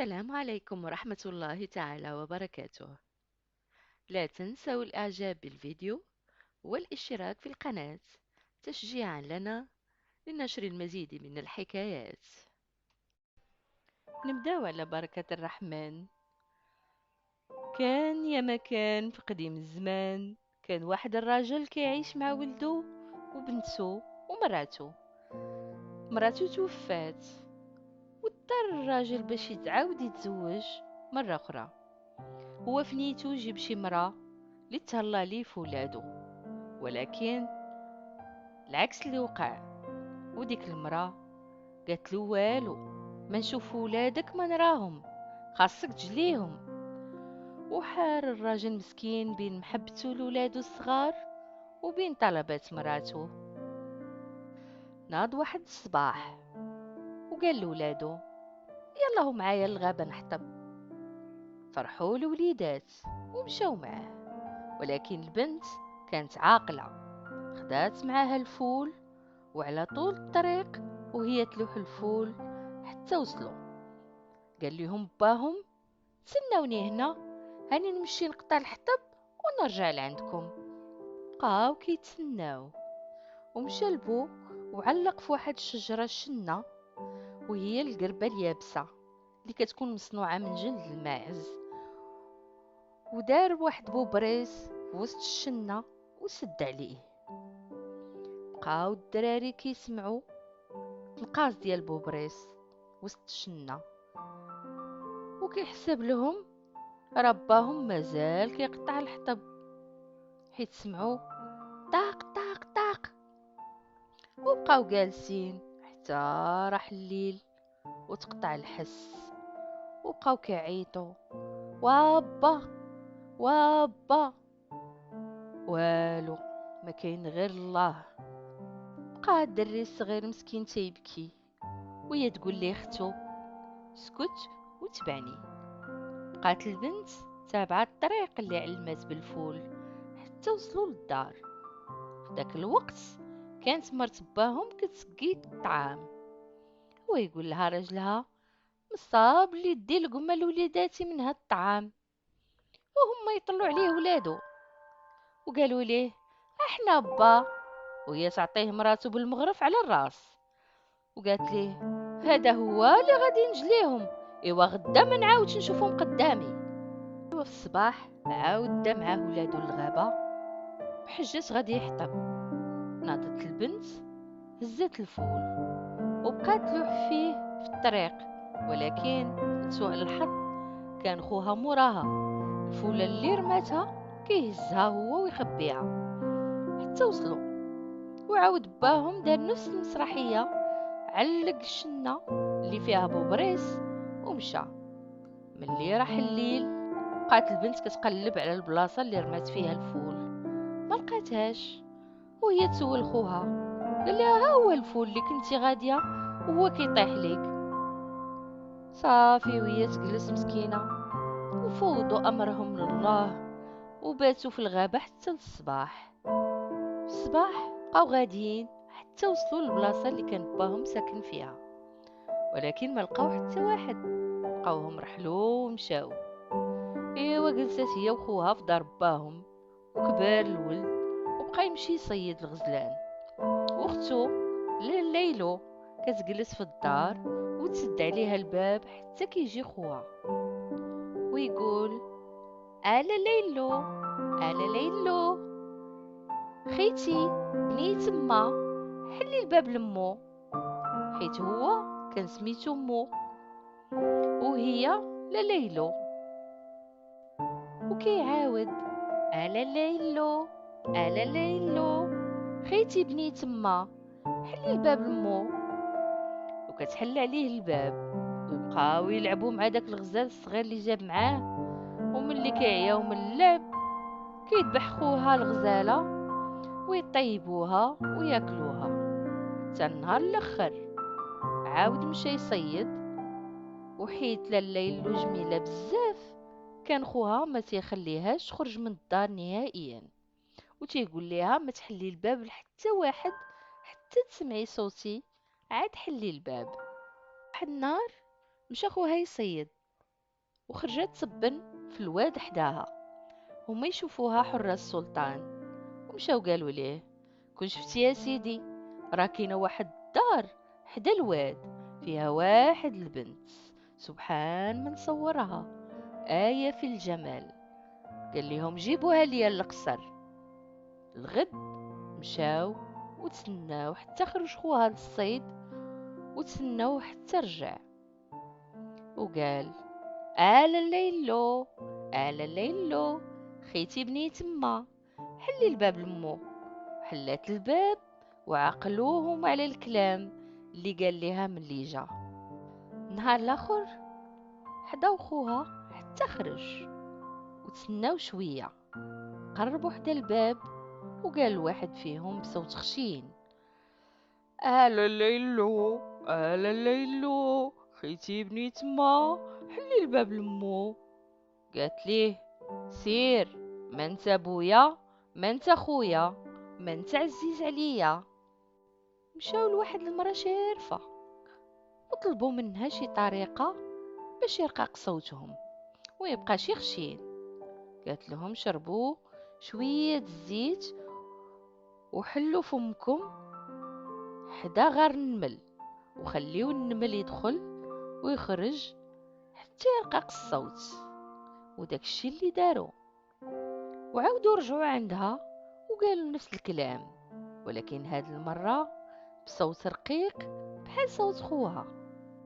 السلام عليكم ورحمة الله تعالى وبركاته. لا تنسوا الإعجاب بالفيديو والاشتراك في القناة تشجيعا لنا لنشر المزيد من الحكايات. نبدأ على بركة الرحمن. كان يا مكان في قديم الزمان، كان واحد الراجل كيعيش مع ولده وبنته ومراته. مراته توفات واضطر الراجل باش يتعاود يتزوج مرة أخرى. هو في نيته يجيب شي مرأة اللي تهلا ليه في ولادو، ولكن العكس اللي وقع. وديك المرأة قالت له والو، ما نشوف ولادك ما نراهم، خاصك تجليهم. وحار الراجل مسكين بين محبته لولادو الصغار وبين طلبات مراته. ناض واحد الصباح وقال لولادو يلا معايا للغابة نحطب. فرحوا الوليدات ومشاو معاه، ولكن البنت كانت عاقلة، خدات معاها الفول وعلى طول الطريق وهي تلوح الفول حتى وصلوا. قال لهم باهم تسناوني هنا، هاني نمشي نقطع الحطب ونرجع لعندكم. بقاو كيتسناو، ومشى البوك وعلق في واحد الشجرة الشنة، وهي القربة اليابسة اللي كتكون مصنوعة من جلد الماعز. ودار واحد بوبريس في وسط الشنة وسد عليه. بقاو الدراري كيسمعوا القاز ديال بوبريس وسط الشنة، وكيحسب لهم رباهم مازال كيقطع الحطب، حيت سمعوا طاق طاق طاق. وبقاو جالسين حتى راح الليل وتقطع الحس، وبقاو كيعيطوا وابا وابا. والو، ما كاين غير الله. بقى الدري الصغير مسكين تيبكي، وهي تقول ليه اختو اسكت وتبعني. بقات البنت تابعة الطريق اللي علمات بالفول حتى وصلوا للدار. في داك الوقت كانت مرت باهم كتسقي الطعام، هو يقول لها راجلها مصاب اللي دي لقمة لوليداتي من هاد الطعام. وهم يطلعوا عليه ولادو وقالوا ليه احنا با، وهي تعطيه مراتو بالمغرف على الراس وقالت ليه هذا هو اللي غادي نجليهم، ايوا غدا ما نعاودش نشوفهم قدامي. وفي الصباح عاود دا معاه ولادو للغابة بحجة غادي يحطب. ناضت البنت هزت الفول وبقات تلوح فيه في الطريق، ولكن لسوء الحظ كان خوها موراها. الفولة اللي رماتها كيهزها هو ويخبيها حتى وصلوا. وعاود باهم دار نفس المسرحية، علق الشنة اللي فيها بوبريس ومشى. ملي راح الليل بقات البنت كتقلب على البلاصة اللي رمات فيها الفول، ما لقاتهاش. وهي تسول خوها، قال لها ها هو الفول اللي كنتي غاديه وهو كيطيح ليك. صافي وهي تجلس مسكينه وفوضوا امرهم لله وباتوا في الغابه حتى للصباح. في الصباح بقاو غاديين حتى وصلوا للبلاصه اللي كان باهم ساكن فيها، ولكن ما لقاو حتى واحد. بقاوهم رحلوا ومشاو. ايوا جلست هي وخوها في دار باهم، وكبار الولد وبقى يمشي يصيد الغزلان. واختو ليلو كتجلس في الدار وتسد عليها الباب حتى كيجي خوها ويقول الا ليلو الا ليلو خيتي بني تما حلي الباب لمو، حيت هو كان سميتو مو وهي ليلو. وكيعاود الا ليلو الا ليلو خيتي بني تما حلي الباب لمو. وكتحل عليه الباب ويبقاو يلعبوا مع داك الغزال الصغير اللي جاب معاه. وملي كيعياو من اللعب كيذبح خوها الغزاله ويطيبوها وياكلوها. حتى النهار الاخر عاود مشى يصيد، وحيت ليلو جميله بزاف كان خوها ما تيخليهاش تخرج من الدار نهائيا، وتيقول ليها ما تحلي الباب لحتى واحد حتى تسمعي صوتي عاد حلي الباب. واحد النهار مشى خوها يصيد وخرجت تسبن في الواد حداها. هما يشوفوها حراس السلطان ومشاو قالوا ليه: كون شفتي يا سيدي، راه كاينه واحد الدار حدا الواد فيها واحد البنت، سبحان من صورها، آية في الجمال. قال لهم: جيبوها ليا للقصر. الغد مشاو وتسناو حتى خرج خوها للصيد، وتسناو حتى رجع، وقال: آل الليلو، آل الليلو، خيتي بني تما، حلي الباب لمو. حلات الباب وعقلوهم على الكلام اللي قال ليها ملي جا. نهار الاخر حداو خوها حتى خرج، وتسناو شويه، قربوا حدا الباب، وقال واحد فيهم بصوت خشين: آل الليلو، آل الليلو، خيتي بني تما، حلي الباب لمو. قالت ليه: سير، ما انت بويا، ما انت خويا، ما انت عزيز عليا. مشاو لواحد المرا شارفة وطلبوا منها شي طريقة باش يرقق صوتهم ويبقى شي خشين. قالت لهم: شربوا شوية الزيت وحلوا فمكم حدا غار النمل، وخليو النمل يدخل ويخرج حتى يرقق الصوت. وداك الشي اللي داروا، وعاودوا رجعوا عندها وقالوا نفس الكلام، ولكن هاد المرة بصوت رقيق بحال صوت خوها.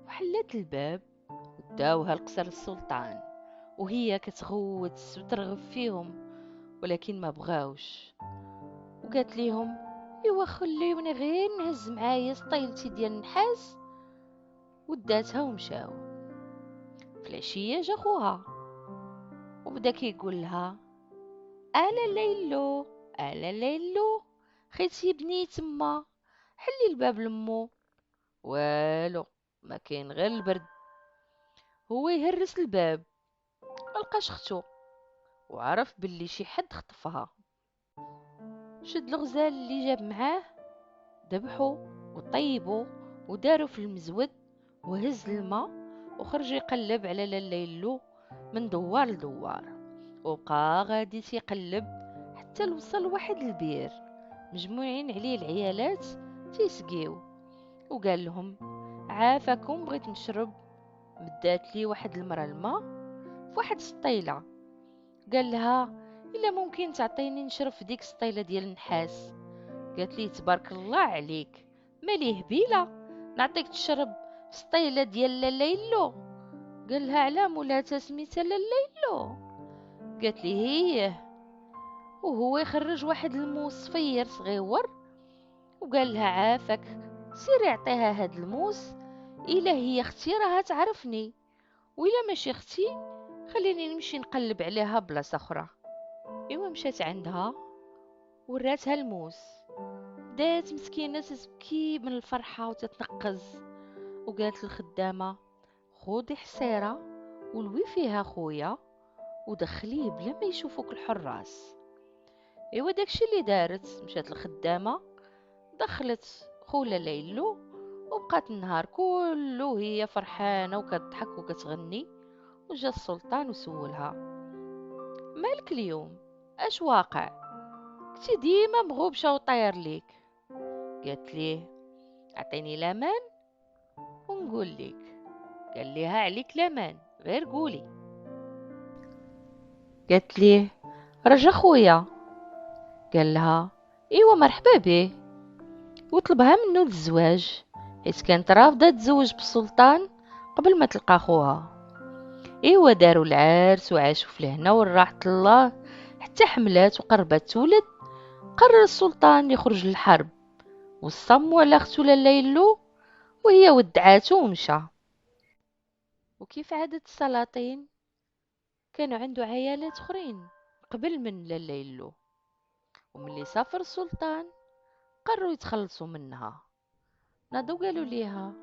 وحلت الباب وداوها لقصر السلطان، وهي كتغوت وترغب فيهم، ولكن ما بغاوش. وقالت ليهم: ايوا خليوني غير نهز معايا سطيلتي ديال النحاس. وداتها ومشاو. في العشيه جا خوها وبدا كيقول لها: الا ليلو، الا ليلو، خيتي بني تما، حلي الباب لمو. والو، ما كاين غير البرد. هو يهرس الباب ملقاش اختو، وعرف باللي شي حد خطفها. شد الغزال اللي جاب معاه، ذبحو وطيبو ودارو في المزود، وهز الماء وخرج يقلب على ليلو من دوار لدوار، وبقى غادي تيقلب حتى لوصل واحد البير مجموعين عليه العيالات تيسقيو. وقال لهم: عافاكم، بغيت نشرب. مدات لي واحد المرا الماء في واحد السطيله. قال لها: الا ممكن تعطيني نشرب في ديك السطيله ديال النحاس. قالت لي: تبارك الله عليك، ماليه هبيله، نعطيك تشرب في سطيله ديال ليلو. قال لها: على مولاتها سميتها ليلو؟ قالت لي: هيه. وهو يخرج واحد الموس صفير صغيور وقال لها: عافاك، سيري عطيها هاد الموس، الا هي اختي راها تعرفني، وإلا ماشي اختي خليني نمشي نقلب عليها بلاصه اخرى. ايوا مشات عندها وراتها الموس، بدات مسكينه تبكي من الفرحه وتتنقز. وقالت الخدامه: خودي حسيره ولوي فيها خويا ودخليه بلا ما يشوفوك الحراس. ايوا داكشي اللي دارت. مشات الخدامه دخلت خوله ليلو، وبقات النهار كله هي فرحانه وكتضحك وكتغني. وجا السلطان وسولها: مالك اليوم، اش واقع؟ كنتي ديما مغوبشه وطاير ليك. قالت ليه: اعطيني لامان ونقول لك. قال ليها: عليك لامان، غير قولي. قالت ليه: رجا خويا. قال لها: ايوا مرحبا به. وطلبها منه للزواج، حيت كانت رافضه تزوج بالسلطان قبل ما تلقى خوها. ايوا داروا العرس وعاشوا في الهنا والراحة الله حتى حملات وقربت تولد. قرر السلطان يخرج للحرب وصموا على اختو ليلو، وهي ودعاتو ومشى. وكيف عادة السلاطين كانوا عنده عيالات اخرين قبل من ليلو، وملي سافر السلطان قرروا يتخلصوا منها. ناضوا قالوا ليها: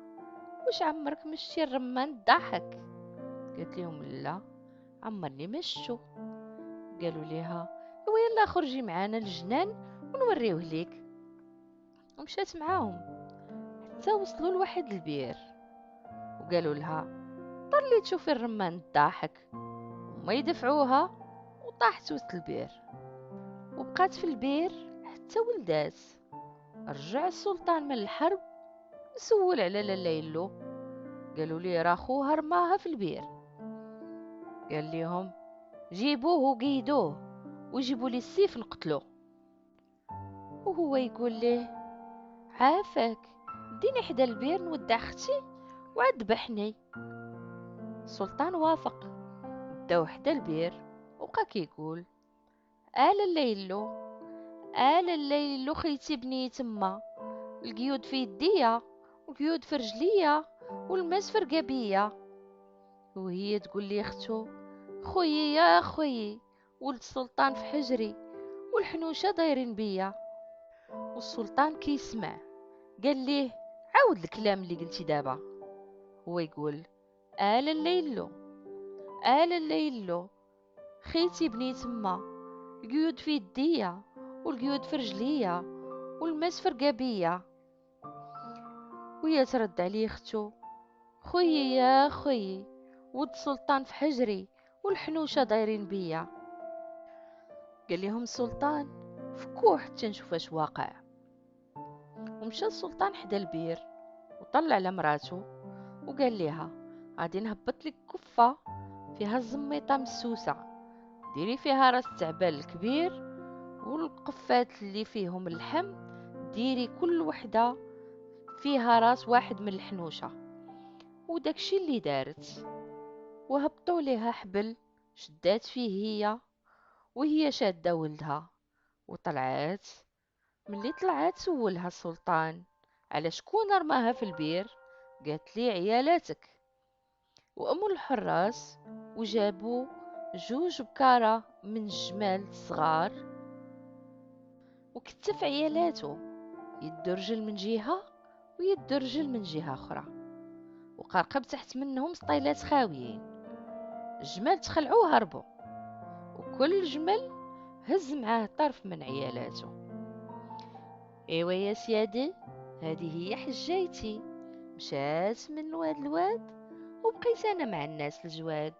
واش عمرك مشتي الرمان الضاحك؟ قالت لهم: لا، عمرني ما شفتو. قالوا ليها: ايوا يلا خرجي معانا للجنان ونوريوه ليك. ومشات معاهم حتى وصلوا لواحد البير، وقالوا لها: اللي تشوفي الرمان الضاحك، وما يدفعوها وطاحت وسط البير، وبقات في البير حتى ولدات. رجع السلطان من الحرب سول على ليلو، قالوا ليه راه خوها رماها في البير. قال ليهم جيبوه وقيدوه وجيبوا لي السيف نقتلوه. وهو يقول ليه عافاك ديني حدا البير نودع اختي وعذبحني. السلطان وافق، داو حدا البير وبقى كيقول الليلو خيتي بني تما، القيود في يديا وقيود في رجليا والماس في رقابيا. وهي تقول لي اختو خويي يا خويي، ولد السلطان في حجري والحنوشه دايرين بيا. والسلطان كيسمع قال ليه عاود الكلام اللي قلتي دابا. هو يقول الليلو خيتي بني تما، القيود في يديا والقيود في رجليا والماس في رقابيا. وهي ترد عليه اختو خويي يا خويي، ولد السلطان في حجري والحنوشه دايرين بيا. قال لهم السلطان فكوه حتى نشوف اش واقع. ومشى السلطان حدا البير وطلع لمراته وقال لها غادي نهبط لك كفه فيها الزميطه مسوسه، ديري فيها راس التعبان الكبير، والقفات اللي فيهم اللحم ديري كل وحده فيها راس واحد من الحنوشه. وداكشي اللي دارت، وهبطوا ليها حبل شدات فيه هي وهي شاده ولدها وطلعات. ملي طلعت سولها السلطان على شكون رماها في البير، قالت لي عيالاتك. وأم الحراس وجابوا جوج بكارة من الجمال الصغار وكتف عيالاته، يدو رجل من جهة ويدو رجل من جهة أخرى، وقرقب تحت منهم سطيلات خاويين. الجمال تخلعوا هربوا، وكل جمل هز معاه طرف من عيالاته. ايوا يا سيادي، هذه هي حجايتي، مشات من واد الواد وبقيت انا مع الناس الجواد.